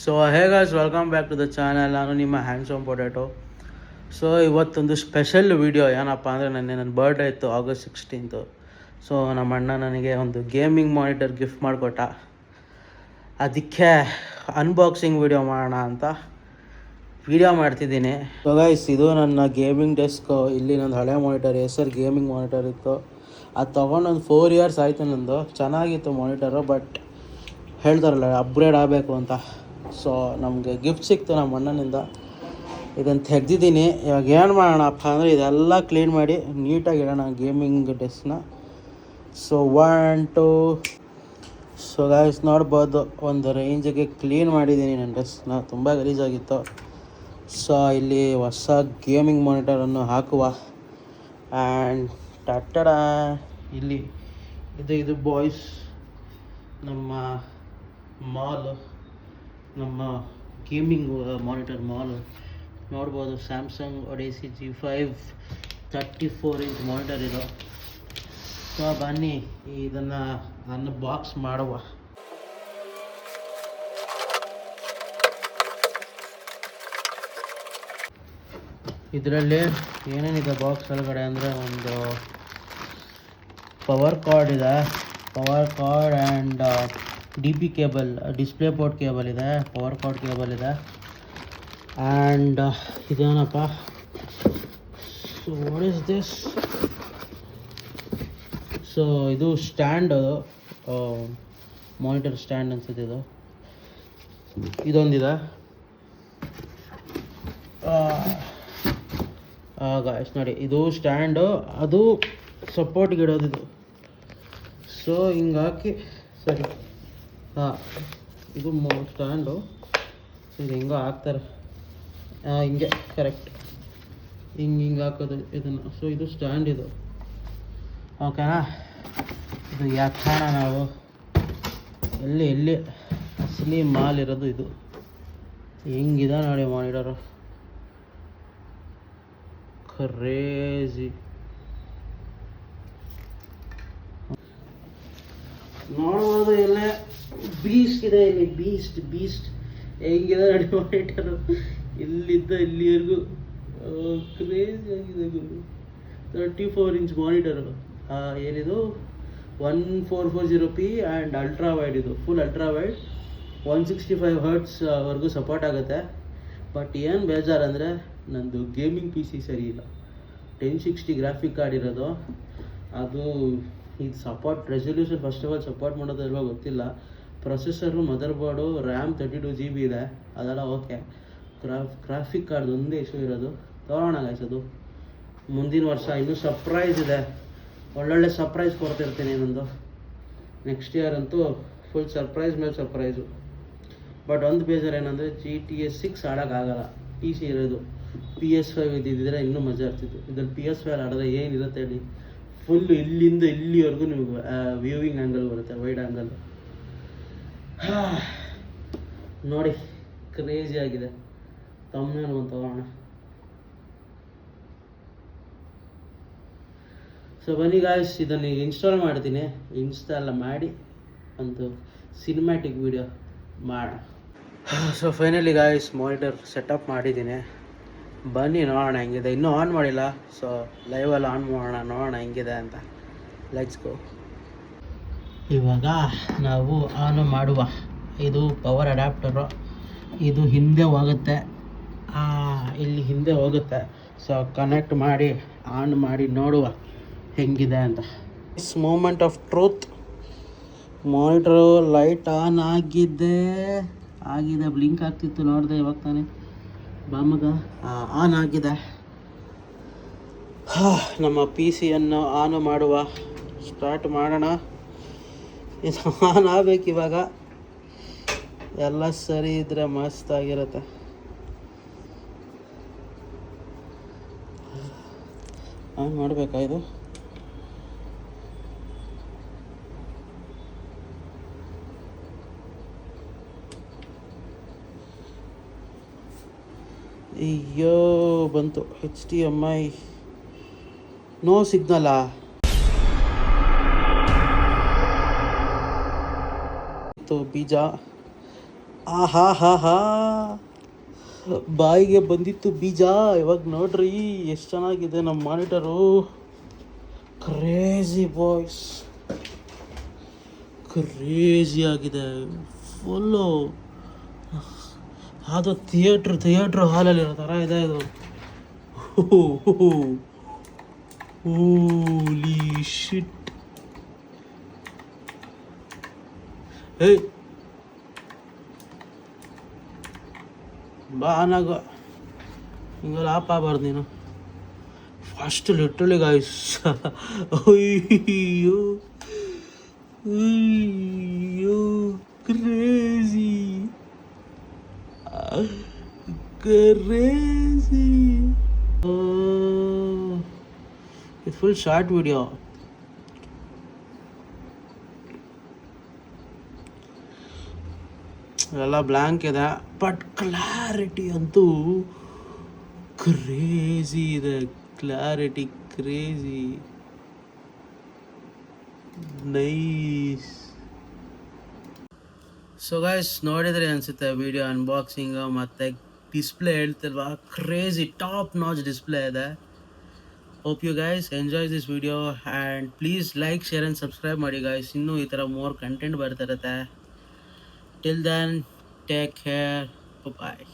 So hey guys, welcome back to the channel. ನಾನು ನಿಮ್ಮ handsome potato. So ಇವತ್ತೊಂದು special video. ಏನಪ್ಪ ಅಂದರೆ ನನ್ನ ಬರ್ಡೇ ಇತ್ತು August 16th. ಸೊ ನಮ್ಮ ಅಣ್ಣ ನನಗೆ ಒಂದು ಗೇಮಿಂಗ್ ಮಾನಿಟರ್ ಗಿಫ್ಟ್ ಮಾಡಿಕೊಟ್ಟ. ಅದಕ್ಕೆ ಅನ್ಬಾಕ್ಸಿಂಗ್ ವೀಡಿಯೋ ಮಾಡೋಣ ಅಂತ ವೀಡಿಯೋ ಮಾಡ್ತಿದ್ದೀನಿ. ಸೊ ಗೈಸ್, ಇದು ನನ್ನ ಗೇಮಿಂಗ್ ಡೆಸ್ಕು. ಇಲ್ಲಿ ನಂದು ಹಳೆ ಮಾನಿಟರ್ Acer ಗೇಮಿಂಗ್ ಮಾನಿಟರ್ ಇತ್ತು. ಅದು ತೊಗೊಂಡು ಒಂದು 4 years ಆಯಿತು ನಂದು. ಚೆನ್ನಾಗಿತ್ತು ಮಾನಿಟರು, ಬಟ್ ಹೇಳ್ತಾರಲ್ಲ ಅಪ್ಗ್ರೇಡ್ ಆಗಬೇಕು ಅಂತ. ಸೊ ನಮಗೆ ಗಿಫ್ಟ್ ಸಿಕ್ತು ನಮ್ಮ ಅಣ್ಣನಿಂದ. ಇದನ್ನು ತೆಗ್ದಿದ್ದೀನಿ. ಇವಾಗ ಏನು ಮಾಡೋಣಪ್ಪ ಅಂದರೆ ಇದೆಲ್ಲ ಕ್ಲೀನ್ ಮಾಡಿ ನೀಟಾಗಿ ಇಡೋಣ ಗೇಮಿಂಗ್ ಡೆಸ್ಕ್ನ. ಸೊ 1 2 ಸೊ ಗೈಸ್ ನೋಡ್ಬೋದು, ಒಂದು ರೇಂಜಿಗೆ ಕ್ಲೀನ್ ಮಾಡಿದ್ದೀನಿ ನನ್ನ ಡೆಸ್ಕ್ನ. ತುಂಬ ಗಲೀಜಾಗಿತ್ತು. ಸೊ ಇಲ್ಲಿ ಹೊಸ ಗೇಮಿಂಗ್ ಮಾನಿಟರನ್ನು ಹಾಕುವ. ಆ್ಯಂಡ್ ಟಟ್ಟಡ ಇಲ್ಲಿ ಇದು ಬಾಯ್ಸ್ ನಮ್ಮ ಮಾಲ್, ನಮ್ಮ ಗೇಮಿಂಗ್ ಮಾನಿಟರ್ ಮಾಲ್ ನೋಡ್ಬೋದು. ಸ್ಯಾಮ್ಸಂಗ್ ಒಡೆಸಿ G5 34 ಇಂಚ್ ಮಾನಿಟರ್ ಇದು. ಸೊ ಬನ್ನಿ ಇದನ್ನು ಅನ್ಬಾಕ್ಸ್ ಮಾಡುವ. ಇದರಲ್ಲಿ ಏನೇನಿದೆ ಬಾಕ್ಸ್ ಒಳಗಡೆ ಅಂದರೆ ಒಂದು ಪವರ್ ಕಾರ್ಡ್ ಇದೆ, power card and DP cable, display port cable ಇದೆ, ಪವರ್ ಕಾರ್ಡ್ ಕೇಬಲ್ ಇದೆ. ಆ್ಯಂಡ್ ಇದೇನಪ್ಪ, so what is this? So ಇದು ಸ್ಟ್ಯಾಂಡ್, ಅದು ಮಾನಿಟರ್ ಸ್ಟ್ಯಾಂಡ್ ಅನ್ಸುತ್ತೆ ಇದು. ಇದೊಂದಿದೆ. ಗಾಯ್ಸ್ ನೋಡಿ, ಇದು ಸ್ಟ್ಯಾಂಡು, ಅದು ಸಪೋರ್ಟ್ಗೆ ಇಡೋದು ಇದು. ಸೊ ಹಿಂಗೆ ಹಾಕಿ ಸರಿ, ಇದು ಸ್ಟ್ಯಾಂಡು. ಸೊ ಇದು ಹಿಂಗೆ ಹಾಕ್ತಾರೆ, ಹಿಂಗೆ ಕರೆಕ್ಟ್ ಹಿಂಗೆ ಹಾಕೋದು ಇದನ್ನು. ಸೊ ಇದು ಸ್ಟ್ಯಾಂಡ್ ಇದು, ಓಕೆನಾ? ಇದು ಯಾಕೋಣ ನಾವು ಎಲ್ಲಿ ಅಸಲಿ ಮಾಲ್ ಇರೋದು ಇದು. ಹೆಂಗಿದೆ ನೋಡಿ ಮಾನಿಟರು, ಕ್ರೇಜಿ. ನೋಡ್ಬೋದು ಎಲ್ಲೇ ಬೀಸ್ಟ್ ಇದೆ, ಇಲ್ಲಿ ಬೀಸ್ಟ್ ಹೆಂಗಿದೆ ನೋಡಿ ಮಾನಿಟರು, ಇಲ್ಲಿದ್ದ ಇಲ್ಲಿವರೆಗೂ ಕ್ರೇಜಿ ಆಗಿದೆ ಗುರು. 34 ಇಂಚ್ ಮಾನಿಟರು. ಏನಿದು 1440p ಆ್ಯಂಡ್ ಅಲ್ಟ್ರಾ ವೈಡ್. ಇದು ಫುಲ್ ಅಲ್ಟ್ರಾ ವೈಡ್, 165 Hz ವರೆಗೂ ಸಪೋರ್ಟ್ ಆಗುತ್ತೆ. ಬಟ್ ಏನು ಬೇಜಾರು ಅಂದರೆ ನಂದು ಗೇಮಿಂಗ್ PC ಸರಿ ಇಲ್ಲ. 1060 ಗ್ರಾಫಿಕ್ ಕಾರ್ಡ್ ಇರೋದು. ಅದು ಇದು support resolution first of all support ಮಾಡೋದು ಇಲ್ವಾ ಗೊತ್ತಿಲ್ಲ. Processor, mother board, RAM 32 GB ಇದೆ, ಅದೆಲ್ಲ ಓಕೆ. ಗ್ರಾಫಿಕ್ ಕಾರ್ಡ್ ಒಂದೇ ಇಶ್ಯೂ ಇರೋದು. ತೊಗೊಳ್ಳೋಣ ಗೈಸ್, ಅದು ಮುಂದಿನ ವರ್ಷ. ಇನ್ನೂ ಸರ್ಪ್ರೈಸ್ ಇದೆ, ಒಳ್ಳೊಳ್ಳೆ ಸರ್ಪ್ರೈಸ್ ಕೊಡ್ತಿರ್ತೀನಿ ಇನ್ನೊಂದು. ನೆಕ್ಸ್ಟ್ ಇಯರ್ ಅಂತೂ ಫುಲ್ ಸರ್ಪ್ರೈಸ್ ಮೇಲೆ ಸರ್ಪ್ರೈಸು. ಬಟ್ ಒಂದು ಬೇಜಾರು ಏನಂದರೆ GTA 6 ಆಡೋಕ್ಕಾಗಲ್ಲ. PC ಇರೋದು PS5 ಇದ್ದಿದ್ದರೆ ಇನ್ನೂ ಮಜಾ ಇರ್ತಿತ್ತು. ಇದ್ರಲ್ಲಿ PS5 ಆಡಿದ್ರೆ ಏನಿರುತ್ತೆ ಹೇಳಿ, ಫುಲ್ ಇಲ್ಲಿಂದ ಇಲ್ಲಿವರೆಗೂ ನಿಮಗೆ ವ್ಯೂವಿಂಗ್ ಆ್ಯಂಗಲ್ ಬರುತ್ತೆ, ವೈಡ್ ಆ್ಯಂಗಲ್. ನೋಡಿ ಕ್ರೇಜಿ ಆಗಿದೆ. ತಮ್ಮನೇನು ಒಂದು ತಗೋಣ. ಸೊ ಬನ್ನಿ ಗಾಯ್ಸ್, ಇದನ್ನು ಈಗ ಇನ್ಸ್ಟಾಲ್ ಮಾಡ್ತೀನಿ. ಇನ್ಸ್ಟಾಲ್ ಮಾಡಿ ಒಂದು ಸಿನಿಮ್ಯಾಟಿಕ್ ವಿಡಿಯೋ ಮಾಡೋಣ. So finally guys, monitor setup ಮಾಡಿದ್ದೀನಿ. ಬನ್ನಿ ನೋಡೋಣ ಹೆಂಗಿದೆ. ಇನ್ನೂ ಆನ್ ಮಾಡಿಲ್ಲ. ಸೊ ಲೈವಲ್ಲಿ ಆನ್ ಮಾಡೋಣ, ನೋಡೋಣ ಹೆಂಗಿದೆ ಅಂತ. Let's go. ಇವಾಗ ನಾವು ಆನ್ ಮಾಡುವ. ಇದು ಪವರ್ ಅಡ್ಯಾಪ್ಟರು. ಇದು ಹಿಂದೆ ಹೋಗುತ್ತೆ, ಇಲ್ಲಿ ಹಿಂದೆ ಹೋಗುತ್ತೆ. ಸೊ ಕನೆಕ್ಟ್ ಮಾಡಿ ಆನ್ ಮಾಡಿ ನೋಡುವ ಹೆಂಗಿದೆ ಅಂತ. It's moment of truth. Monitor light on ಆಗಿದೆ, ಬ್ಲಿಂಕ್ ಆಗ್ತಿತ್ತು, ನೋಡಿದೆ ಇವಾಗ ತಾನೆ. ಬಾಮಗ ಆನ್ ಆಗಿದೆ. ನಮ್ಮ PC-ಯನ್ನು ಆನ್ ಮಾಡುವ. ಸ್ಟಾರ್ಟ್ ಮಾಡೋಣ. ಇದು ಆನ್ ಆಗಬೇಕು ಇವಾಗ. ಎಲ್ಲ ಸರಿ ಇದ್ದರೆ ಮಸ್ತಾಗಿರುತ್ತೆ. ಆನ್ ಮಾಡಬೇಕಾ ಇದು? ಅಯ್ಯೋ ಬಂತು. HDMI ನೋ ಸಿಗ್ನಲಾ? ಬೀಜ ಆಹಾ ಹಾ ಹಾ, ಬಾಯಿಗೆ ಬಂದಿತ್ತು ಬೀಜ. ಇವಾಗ ನೋಡ್ರಿ ಎಷ್ಟು ಚೆನ್ನಾಗಿದೆ ನಮ್ಮ ಮಾನಿಟರು. ಕ್ರೇಜಿ ಬಾಯ್ಸ್, ಕ್ರೇಜಿ ಆಗಿದೆ ಫುಲ್ಲು. ಅದು ಥಿಯೇಟ್ರ್ ಹಾಲಲ್ಲಿರೋ ಥರ ಇದೆ ಇದು. ಹೋಲಿ ಶಿಟ್. ಏಯ್ ಬಾ ಅನಾಗ ಹಿಂಗೆಲ್ಲ ಆಪ್ ಆಗಬಾರ್ದು ನೀನು. Fast literally guys. ಅಯ್ಯೋ ಅಯ್ಯೋ, ಕ್ರೇಜಿ ಕ್ರೇಜಿ. ಇದು ಫುಲ್ ಶಾರ್ಟ್ ವಿಡಿಯೋ. ಎಲ್ಲ ಬ್ಲ್ಯಾಂಕ್ ಇದೆ, ಬಟ್ ಕ್ಲಾರಿಟಿ ಅಂತೂ ಕ್ರೇಜಿ ಇದೆ. Clarity crazy nice. So guys, ನೋಡಿದ್ರೆ ಅನಿಸುತ್ತೆ ವಿಡಿಯೋ ಅನ್ಬಾಕ್ಸಿಂಗ್ ಮತ್ತು ಡಿಸ್ಪ್ಲೇ ಹೇಳ್ತಿಲ್ವಾ, ಕ್ರೇಜಿ ಟಾಪ್ ನಾಚ್ ಡಿಸ್ಪ್ಲೇ ಇದೆ. Hope you guys enjoy this video and please like, share and subscribe ಮಾಡಿ ಗೈಸ್. ಇನ್ನೂ ಈ ಥರ ಮೋರ್ ಕಂಟೆಂಟ್ ಬರ್ತಿರುತ್ತೆ. ಟಿಲ್ ದೆನ್, ಟೇಕ್ ಕೇರ್, ಬಾಯ್.